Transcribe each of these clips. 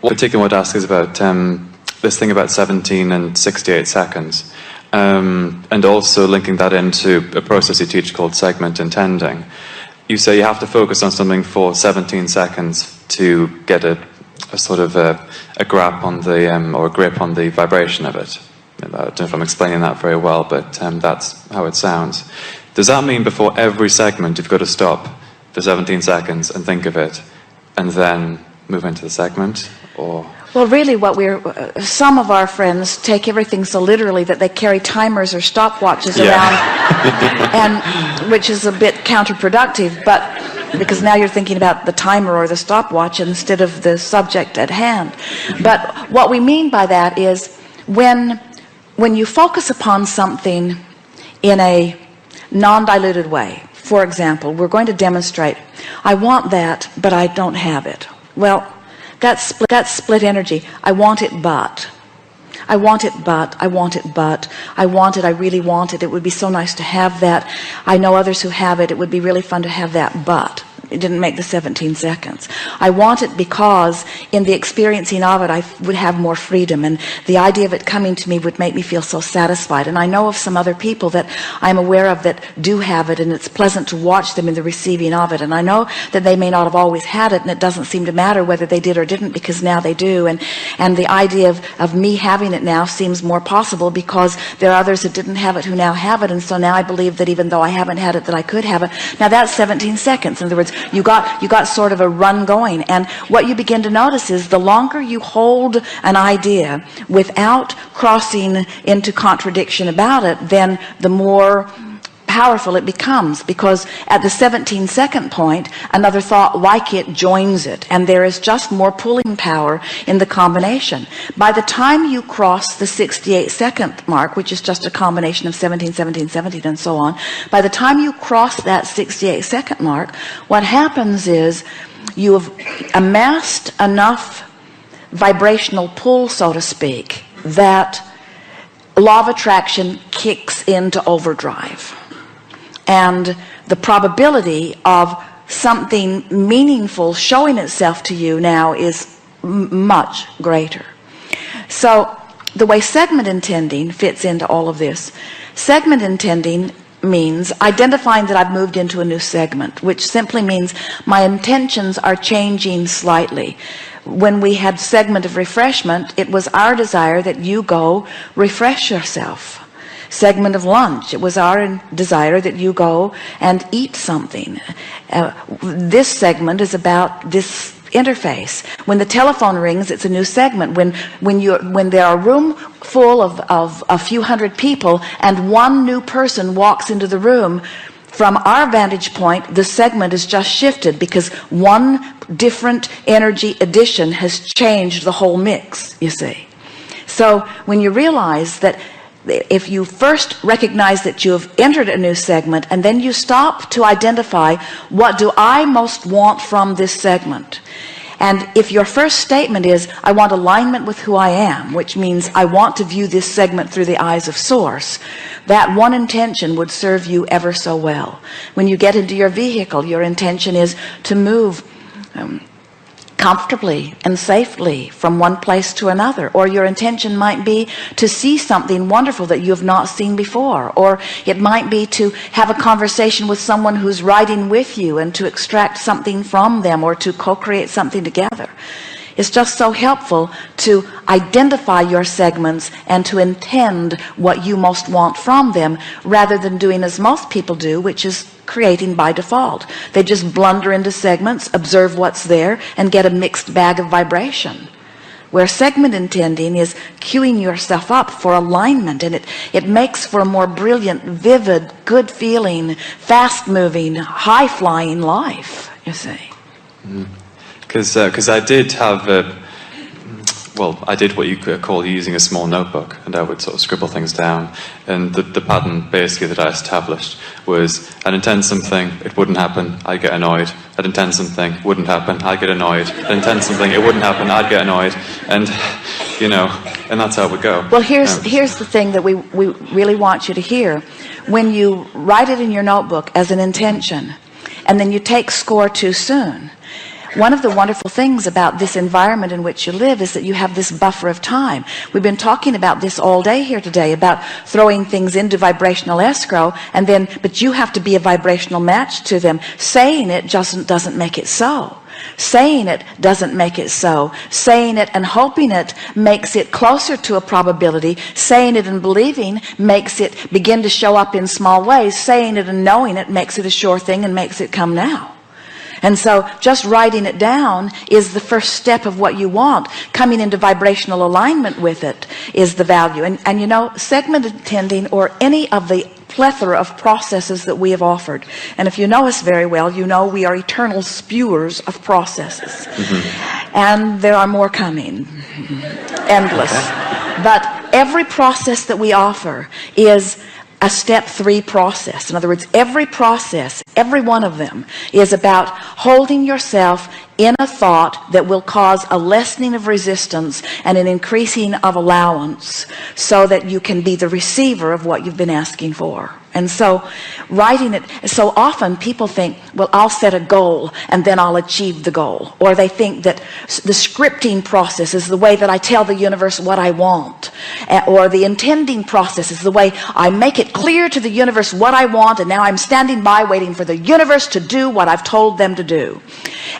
What I particularly want to ask is about this thing about 17 and 68 seconds. And also linking that into a process you teach called segment intending. You say you have to focus on something for 17 seconds to get a sort of a grip on the or a grip on the vibration of it. I don't know if I'm explaining that very well, but that's how it sounds. Does that mean before every segment you've got to stop for 17 seconds and think of it, and then move into the segment, or? Well, really what some of our friends take everything so literally that they carry timers or stopwatches around, and which is a bit counterproductive, but because now you're thinking about the timer or the stopwatch instead of the subject at hand. But what we mean by that is when you focus upon something in a non-diluted way. For example, we're going to demonstrate, I want that, but I don't have it. Well, that's split energy. I want it, but. I want it, but. I want it, but. I want it, I really want it. It would be so nice to have that. I know others who have it. It would be really fun to have that, but. It didn't make the 17 seconds. I want it because in the experiencing of it, I would have more freedom, and the idea of it coming to me would make me feel so satisfied. And I know of some other people that I'm aware of that do have it, and it's pleasant to watch them in the receiving of it. And I know that they may not have always had it, and it doesn't seem to matter whether they did or didn't, because now they do. And the idea of me having it now seems more possible because there are others that didn't have it who now have it. And so now I believe that even though I haven't had it, that I could have it. Now that's 17 seconds. In other words, you got sort of a run going, and what you begin to notice is the longer you hold an idea without crossing into contradiction about it, then the more powerful it becomes, because at the 17-second point another thought like it joins it, and there is just more pulling power in the combination. By the time you cross the 68-second mark, which is just a combination of 17, 17, 17 and so on, by the time you cross that 68-second mark, what happens is you have amassed enough vibrational pull, so to speak, that law of attraction kicks into overdrive. And the probability of something meaningful showing itself to you now is much greater. So the way segment intending fits into all of this, segment intending means identifying that I've moved into a new segment, which simply means my intentions are changing slightly. When we had segment of refreshment, it was our desire that you go refresh yourself. Segment of lunch, it was our desire that you go and eat something. This segment is about this interface. When the telephone rings, it's a new segment. When there are a room full of a few hundred people and one new person walks into the room, from our vantage point, the segment is just shifted because one different energy addition has changed the whole mix, you see. So when you realize that, if you first recognize that you have entered a new segment, and then you stop to identify, what do I most want from this segment? And if your first statement is, I want alignment with who I am, which means I want to view this segment through the eyes of Source, that one intention would serve you ever so well. When you get into your vehicle, your intention is to move comfortably and safely from one place to another, or your intention might be to see something wonderful that you have not seen before, or it might be to have a conversation with someone who's riding with you and to extract something from them, or to co-create something together. It's just so helpful to identify your segments and to intend what you most want from them, rather than doing as most people do, which is creating by default. They just blunder into segments, observe what's there, and get a mixed bag of vibration. Where segment intending is queuing yourself up for alignment, and it makes for a more brilliant, vivid, good feeling, fast moving, high flying life, you see. Because I did have I did what you could call using a small notebook, and I would sort of scribble things down, and the pattern basically that I established was, I'd intend something, it wouldn't happen, I'd get annoyed. I'd intend something, wouldn't happen, I'd get annoyed. I'd intend something, it wouldn't happen, I'd get annoyed, and and that's how it would go. Well, here's the thing that we really want you to hear. When you write it in your notebook as an intention, and then you take score too soon, one of the wonderful things about this environment in which you live is that you have this buffer of time. We've been talking about this all day here today, about throwing things into vibrational escrow, and then, but you have to be a vibrational match to them. Saying it just doesn't make it so. Saying it doesn't make it so. Saying it and hoping it makes it closer to a probability. Saying it and believing makes it begin to show up in small ways. Saying it and knowing it makes it a sure thing and makes it come now. And so just writing it down is the first step of what you want. Coming into vibrational alignment with it is the value. And you know, segment attending, or any of the plethora of processes that we have offered, and if you know us very well, you know we are eternal spewers of processes. And there are more coming. Endless. But every process that we offer is a step 3 process. In other words, every process, every one of them, is about holding yourself in a thought that will cause a lessening of resistance and an increasing of allowance, so that you can be the receiver of what you've been asking for. And so writing it, so often people think, well, I'll set a goal and then I'll achieve the goal. Or they think that the scripting process is the way that I tell the universe what I want. Or the intending process is the way I make it clear to the universe what I want, and now I'm standing by waiting for the universe to do what I've told them to do.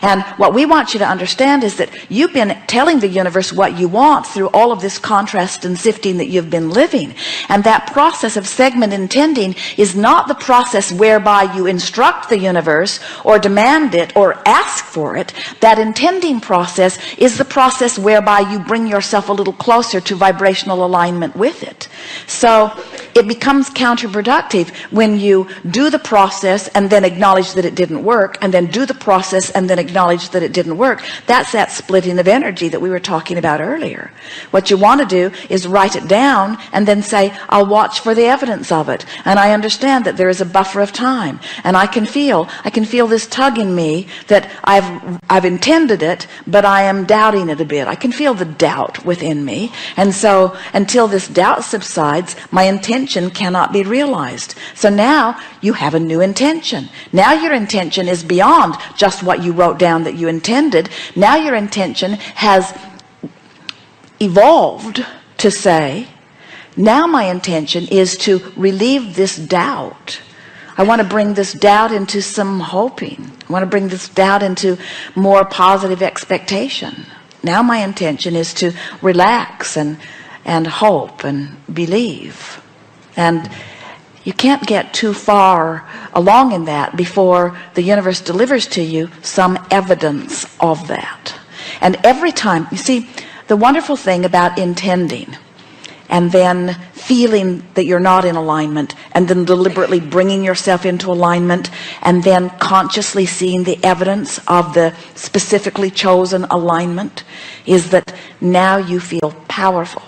And what we want you to understand is that you've been telling the universe what you want through all of this contrast and sifting that you've been living. And that process of segment intending is not the process whereby you instruct the universe or demand it or ask for it. That intending process is the process whereby you bring yourself a little closer to vibrational alignment with it. So it becomes counterproductive when you do the process and then acknowledge that it didn't work, and then do the process and then acknowledge that it didn't work. That's that splitting of energy that we were talking about earlier. What you want to do is write it down and then say, I'll watch for the evidence of it. And I understand that there is a buffer of time, and I can feel this tug in me that I've intended it, but I am doubting it a bit. I can feel the doubt within me. And so until this doubt subsides, my intention cannot be realized. So now you have a new intention. Now your intention is beyond just what you wrote down that you intended. Now your intention has evolved to say, now my intention is to relieve this doubt. I want to bring this doubt into some hoping. I want to bring this doubt into more positive expectation. Now my intention is to relax and hope and believe. And you can't get too far along in that before the universe delivers to you some evidence of that. And every time, you see, the wonderful thing about intending and then feeling that you're not in alignment, and then deliberately bringing yourself into alignment, and then consciously seeing the evidence of the specifically chosen alignment, is that now you feel powerful.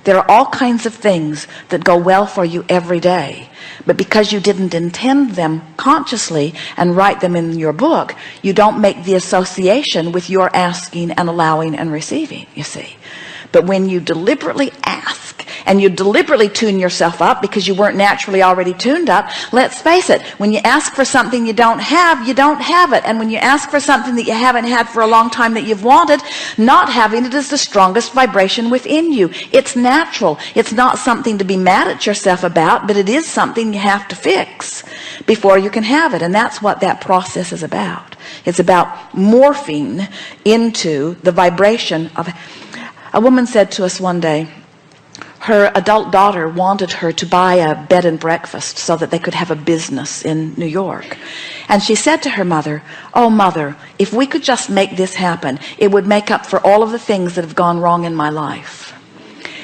There are all kinds of things that go well for you every day, but because you didn't intend them consciously and write them in your book, you don't make the association with your asking and allowing and receiving, you see. But when you deliberately ask and you deliberately tune yourself up because you weren't naturally already tuned up, let's face it, when you ask for something you don't have it. And when you ask for something that you haven't had for a long time that you've wanted, not having it is the strongest vibration within you. It's natural. It's not something to be mad at yourself about, but it is something you have to fix before you can have it. And that's what that process is about. It's about morphing into the vibration of... A woman said to us one day, her adult daughter wanted her to buy a bed and breakfast so that they could have a business in New York. And she said to her mother, oh mother, if we could just make this happen, it would make up for all of the things that have gone wrong in my life.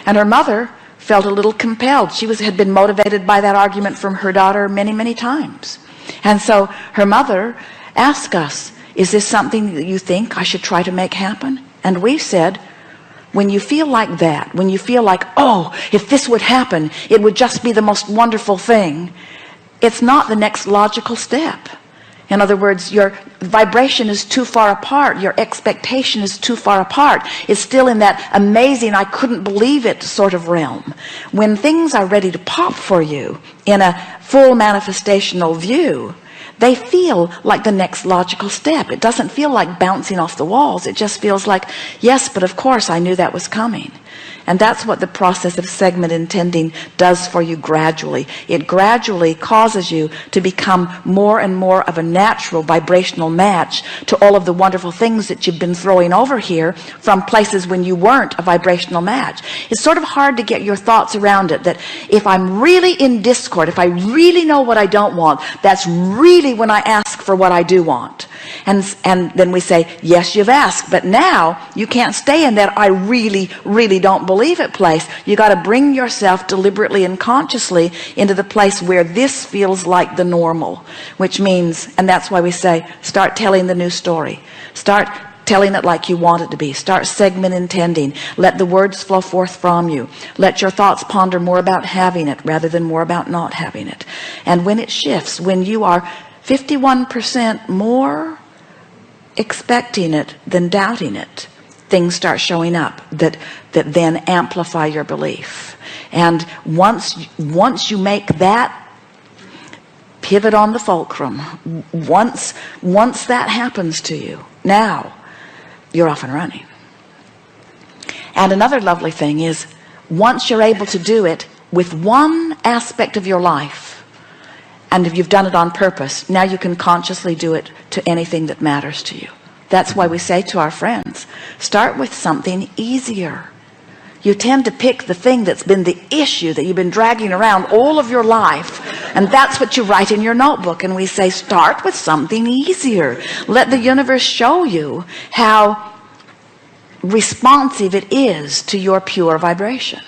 And her mother felt a little compelled. She had been motivated by that argument from her daughter many, many times. And so her mother asked us, is this something that you think I should try to make happen? And we said, when you feel like that, when you feel like, oh, if this would happen, it would just be the most wonderful thing, it's not the next logical step. In other words, your vibration is too far apart. Your expectation is too far apart. It's still in that amazing, I couldn't believe it sort of realm. When things are ready to pop for you in a full manifestational view, they feel like the next logical step. It doesn't feel like bouncing off the walls. It just feels like, yes, but of course I knew that was coming. And that's what the process of segment intending does for you gradually. It gradually causes you to become more and more of a natural vibrational match to all of the wonderful things that you've been throwing over here from places when you weren't a vibrational match. It's sort of hard to get your thoughts around it, that if I'm really in discord, if I really know what I don't want, that's really when I ask for what I do want. And then we say, yes, you've asked, but now you can't stay in that I really, really don't believe it place. You got to bring yourself deliberately and consciously into the place where this feels like the normal, which means, and that's why we say, start telling the new story. Start telling it like you want it to be. Start segment intending. Let the words flow forth from you. Let your thoughts ponder more about having it rather than more about not having it. And when it shifts, when you are 51% more expecting it than doubting it, things start showing up that then amplify your belief. And once you make that pivot on the fulcrum, once that happens to you, now you're off and running. And another lovely thing is, once you're able to do it with one aspect of your life, and if you've done it on purpose, now you can consciously do it to anything that matters to you. That's why we say to our friends, start with something easier. You tend to pick the thing that's been the issue that you've been dragging around all of your life, and that's what you write in your notebook. And we say, start with something easier. Let the universe show you how responsive it is to your pure vibration.